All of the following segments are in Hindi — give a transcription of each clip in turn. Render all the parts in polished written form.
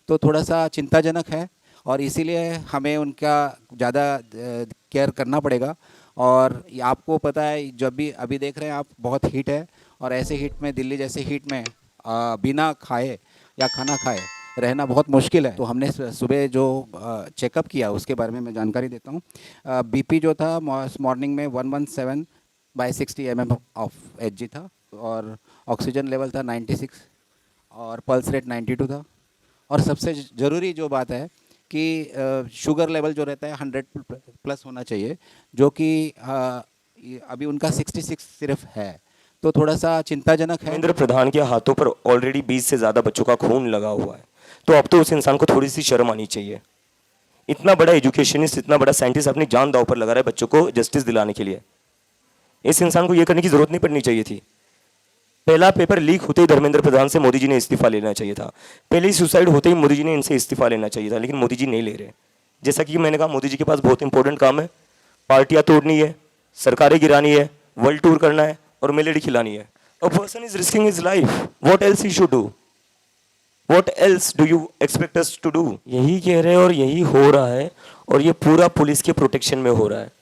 तो थोड़ा सा चिंताजनक है और इसीलिए हमें उनका ज़्यादा केयर करना पड़ेगा। और ये आपको पता है, जब भी अभी देख रहे हैं आप, बहुत हीट है और ऐसे हीट में, दिल्ली जैसे हीट में बिना खाए या खाना खाए रहना बहुत मुश्किल है। तो हमने सुबह जो चेकअप किया उसके बारे में मैं जानकारी देता हूँ। बीपी जो था मॉर्निंग में 117/60 ऑफ एच था, और ऑक्सीजन लेवल था 96, और पल्स रेट 92 था। और सबसे ज़रूरी जो बात है कि शुगर लेवल जो रहता है 100 प्लस होना चाहिए, जो कि अभी उनका 66 सिर्फ है। तो थोड़ा सा चिंताजनक है। धर्मेंद्र प्रधान के हाथों पर ऑलरेडी 20 से ज़्यादा बच्चों का खून लगा हुआ है, तो अब तो उस इंसान को थोड़ी सी शर्म आनी चाहिए। इतना बड़ा एजुकेशनिस्ट, इतना बड़ा साइंटिस्ट अपनी जान दांव पर लगा रहा है बच्चों को जस्टिस दिलाने के लिए। इस इंसान को यह करने की जरूरत नहीं पड़नी चाहिए थी। पहला पेपर लीक होते ही धर्मेंद्र प्रधान से मोदी जी ने इस्तीफा लेना चाहिए था। पहली सुसाइड होते ही मोदी जी ने इनसे इस्तीफा लेना चाहिए था, लेकिन मोदी जी नहीं ले रहे। जैसा कि मैंने कहा, मोदी जी के पास बहुत इंपॉर्टेंट काम है। पार्टियां तोड़नी है, सरकारें गिरानी है, वर्ल्ड टूर करना है और मेलेडी खिलानी है। A person is risking his life, what else he should do? What else do you expect us to do? यही कह रहे हैं और यही हो रहा है, और ये पूरा पुलिस के प्रोटेक्शन में हो रहा है।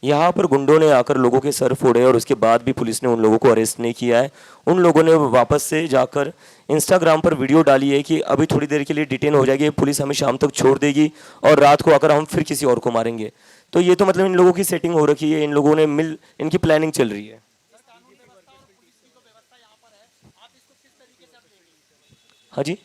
यहाँ पर गुंडों ने आकर लोगों के सर फोड़े और उसके बाद भी पुलिस ने उन लोगों को अरेस्ट नहीं किया है। उन लोगों ने वापस से जाकर इंस्टाग्राम पर वीडियो डाली है कि अभी थोड़ी देर के लिए डिटेन हो जाएगी पुलिस, हमें शाम तक छोड़ देगी और रात को आकर हम फिर किसी और को मारेंगे। तो ये तो मतलब इन लोगों की सेटिंग हो रखी है, इन लोगों ने मिल, इनकी प्लानिंग चल रही है। हाँ जी,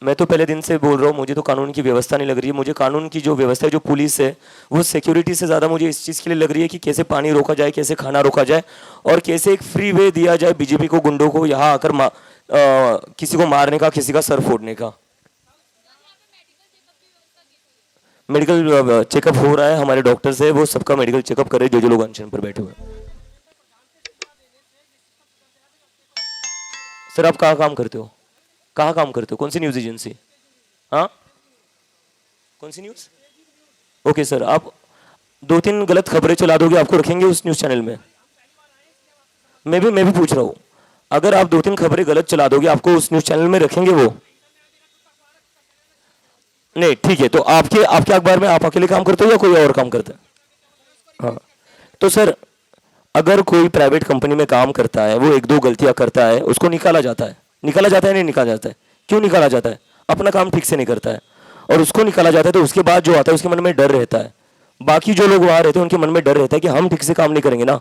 मैं तो पहले दिन से बोल रहा हूँ, मुझे तो कानून की व्यवस्था नहीं लग रही है। मुझे कानून की जो व्यवस्था है, जो पुलिस है, वो सिक्योरिटी से ज़्यादा मुझे इस चीज़ के लिए लग रही है कि कैसे पानी रोका जाए, कैसे खाना रोका जाए और कैसे एक फ्री वे दिया जाए बीजेपी को, गुंडों को यहाँ आकर किसी को मारने का, किसी का सर फोड़ने का। मेडिकल चेकअप हो रहा है, हमारे डॉक्टर्स है वो सबका मेडिकल चेकअप कर रहे हैं, जो जो लोग अनशन पर बैठे हुए हैं। सर आप कहाँ काम करते हो? कहाँ काम करते हो? कौन सी न्यूज़ एजेंसी? हाँ, कौन सी न्यूज़? ओके सर, आप 2-3 गलत खबरें चला दोगे, आपको रखेंगे उस न्यूज़ चैनल में? मैं भी पूछ रहा हूँ, अगर आप 2-3 खबरें गलत चला दोगे, आपको उस न्यूज़ चैनल में रखेंगे वो? नहीं, ठीक है। तो आपके आपके अखबार में आप अकेले काम करते हो या कोई और काम करता है? हाँ, तो सर अगर कोई प्राइवेट कंपनी में काम करता है, वो 1-2 गलतियां करता है, उसको निकाला जाता है। निकाला जाता है नहीं निकाला जाता है? क्यों निकाला जाता है? अपना काम ठीक से नहीं करता है और उसको निकाला जाता है। तो उसके बाद जो आता है उसके मन में डर रहता है, बाकी जो लोग वहाँ रहते हैं उनके मन में डर रहता है कि हम ठीक से काम नहीं करेंगे ना,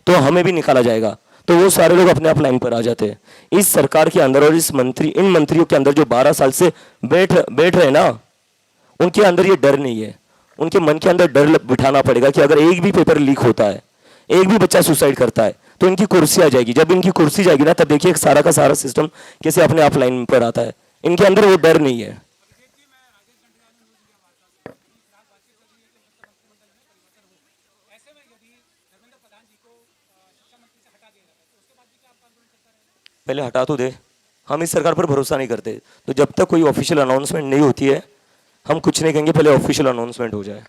तो हमें भी निकाला जाएगा। तो वो सारे लोग अपने आप लाइन पर आ जाते हैं। इस सरकार के अंदर और इन मंत्रियों के अंदर जो 12 साल से बैठ बैठ रहे ना, उनके अंदर ये डर नहीं है। उनके मन के अंदर डर बिठाना पड़ेगा कि अगर एक भी पेपर लीक होता है, एक भी बच्चा सुसाइड करता है, तो इनकी कुर्सी आ जाएगी। जब इनकी कुर्सी जाएगी ना, तब देखिए सारा का सारा सिस्टम कैसे अपने आप लाइन पर आता है। इनके अंदर वो डर नहीं है। पहले हटा तो दे, हम इस सरकार पर भरोसा नहीं करते। तो जब तक कोई ऑफिशियल अनाउंसमेंट नहीं होती है, हम कुछ नहीं कहेंगे, पहले ऑफिशियल अनाउंसमेंट हो जाए।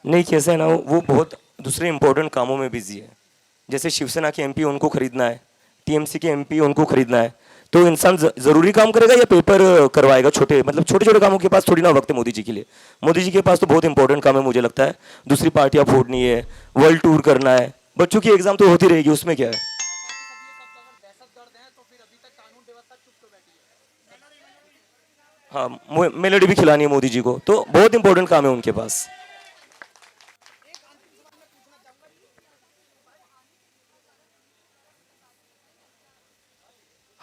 नहीं, कैसे है ना, वो बहुत दूसरे इंपॉर्टेंट कामों में बिजी है। जैसे शिवसेना के एमपी उनको खरीदना है, टीएमसी के एमपी उनको खरीदना है। तो इंसान जरूरी काम करेगा या पेपर करवाएगा? छोटे मतलब छोटे छोटे कामों के पास थोड़ी ना वक्त है मोदी जी के लिए। मोदी जी के पास तो बहुत इंपॉर्टेंट काम है, मुझे लगता है। दूसरी पार्टियां फोड़नी है, वर्ल्ड टूर करना है, बच्चों की एग्जाम तो होती रहेगी, उसमें क्या है। हाँ, मेलोडी भी खिलानी है मोदी जी को, तो बहुत इंपॉर्टेंट काम है उनके पास।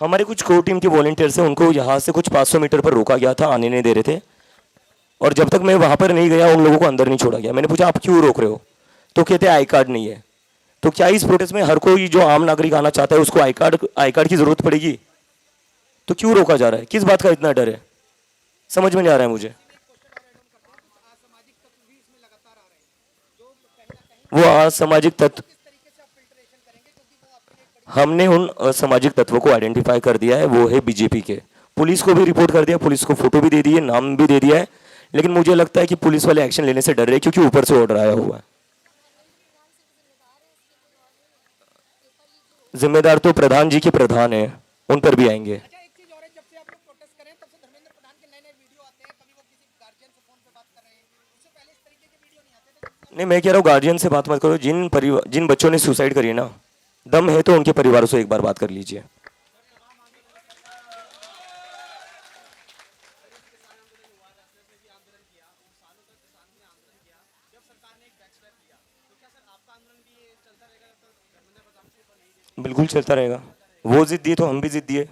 हमारे कुछ कोर टीम के वॉलंटियर्स हैं, उनको यहाँ से कुछ 500 मीटर पर रोका गया था, आने नहीं दे रहे थे। और जब तक मैं वहाँ पर नहीं गया, उन लोगों को अंदर नहीं छोड़ा गया। मैंने पूछा आप क्यों रोक रहे हो, तो कहते आई कार्ड नहीं है। तो क्या इस प्रोटेस्ट में हर कोई जो आम नागरिक आना चाहता है उसको आई कार्ड की जरूरत पड़ेगी? तो क्यों रोका जा रहा है? किस बात का इतना डर है? समझ में नहीं आ रहा है मुझे। वो असामाजिक तत्व, हमने उन असामाजिक तत्वों को आइडेंटिफाई कर दिया है, वो है बीजेपी के। पुलिस को भी रिपोर्ट कर दिया, पुलिस को फोटो भी दे दी है, नाम भी दे दिया है, लेकिन मुझे लगता है कि पुलिस वाले एक्शन लेने से डर रहे हैं क्योंकि ऊपर से ऑर्डर आया हुआ है। जिम्मेदार तो प्रधान जी के प्रधान है, उन पर भी आएंगे। अच्छा एक चीज और है, जब से आप लोग प्रोटेस्ट कर रहे हैं तब से धर्मेंद्र प्रधान के नए नए वीडियो आते हैं, कभी वो किसी गार्जियन से फोन पे बात कर रहे हैं, उससे पहले इस तरीके के वीडियो नहीं आते थे। नहीं, मैं कह रहा हूँ गार्जियन से बात मत करो। जिन बच्चों ने सुसाइड करी है ना, दम है तो उनके परिवारों से एक बार बात कर लीजिए। बिल्कुल चलता रहेगा, वो जिद दिए तो हम भी जिद दिए।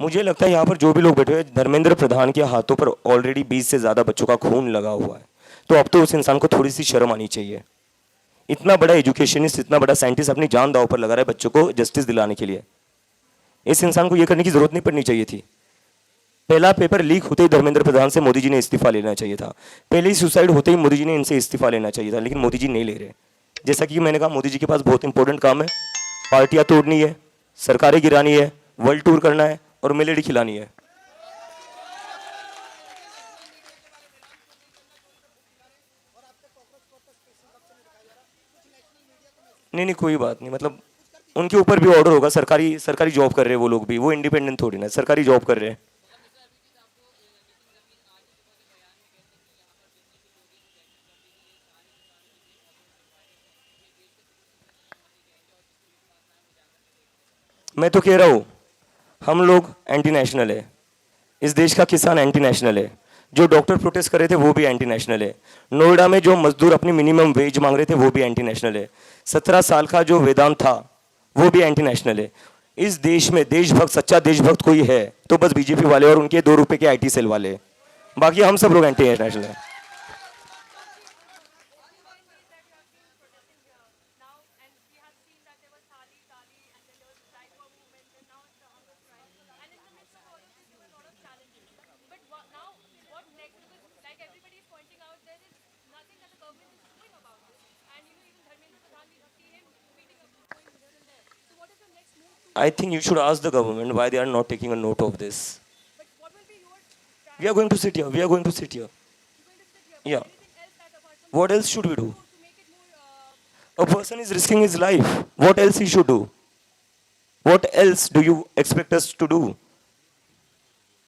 मुझे लगता है यहाँ पर जो भी लोग बैठे हुए हैं, धर्मेंद्र प्रधान के हाथों पर ऑलरेडी 20 से ज़्यादा बच्चों का खून लगा हुआ है, तो अब तो उस इंसान को थोड़ी सी शर्म आनी चाहिए। इतना बड़ा एजुकेशनिस्ट, इतना बड़ा साइंटिस्ट अपनी जान दांव पर लगा रहा है बच्चों को जस्टिस दिलाने के लिए। इस इंसान को ये करने की जरूरत नहीं पड़नी चाहिए थी। पहला पेपर लीक होते ही धर्मेंद्र प्रधान से मोदी जी ने इस्तीफा लेना चाहिए था। पहले ही सुसाइड होते ही मोदी जी ने इनसे इस्तीफा लेना चाहिए था, लेकिन मोदी जी नहीं ले रहे। जैसा कि मैंने कहा, मोदी जी के पास बहुत इंपॉर्टेंट काम है, पार्टियां तोड़नी है, सरकारें गिरानी है, वर्ल्ड टूर करना है और मिलेडी खिलानी है। नहीं नहीं, कोई बात नहीं, मतलब उनके ऊपर भी ऑर्डर होगा। सरकारी सरकारी जॉब कर रहे हैं वो लोग भी, वो इंडिपेंडेंट थोड़ी ना, सरकारी जॉब कर रहे हैं। मैं तो कह रहा हूँ, हम लोग एंटी नेशनल है, इस देश का किसान एंटी नेशनल है, जो डॉक्टर प्रोटेस्ट कर रहे थे वो भी एंटी नेशनल है, नोएडा में जो मजदूर अपनी मिनिमम वेज मांग रहे थे वो भी एंटी नेशनल है, 17 साल का जो वेदांत था वो भी एंटी नेशनल है। इस देश में देशभक्त, सच्चा देशभक्त कोई है तो बस बीजेपी वाले और उनके 2 रुपए के IT सेल वाले, बाकी हम सब लोग एंटी नेशनल है। now, and we have seen that there was Thali, and then there was strike for movement, and now it's the hunger strike. And in the midst of all of this, there were a lot of challenges. But now, what next? Because like everybody is pointing out, there is nothing that the government is doing about this. And even Dharmendra Pradhan, we see him tweeting going here and there. So what is the next move to? I think you should ask the government why they are not taking a note of this. But what will be your strategy? We are going to sit here. We are going to sit here. You're going to sit here. Yeah. But anything else that apart from What else should we do? to make it more A person is risking his life. What else he should do? What else do you expect us to do?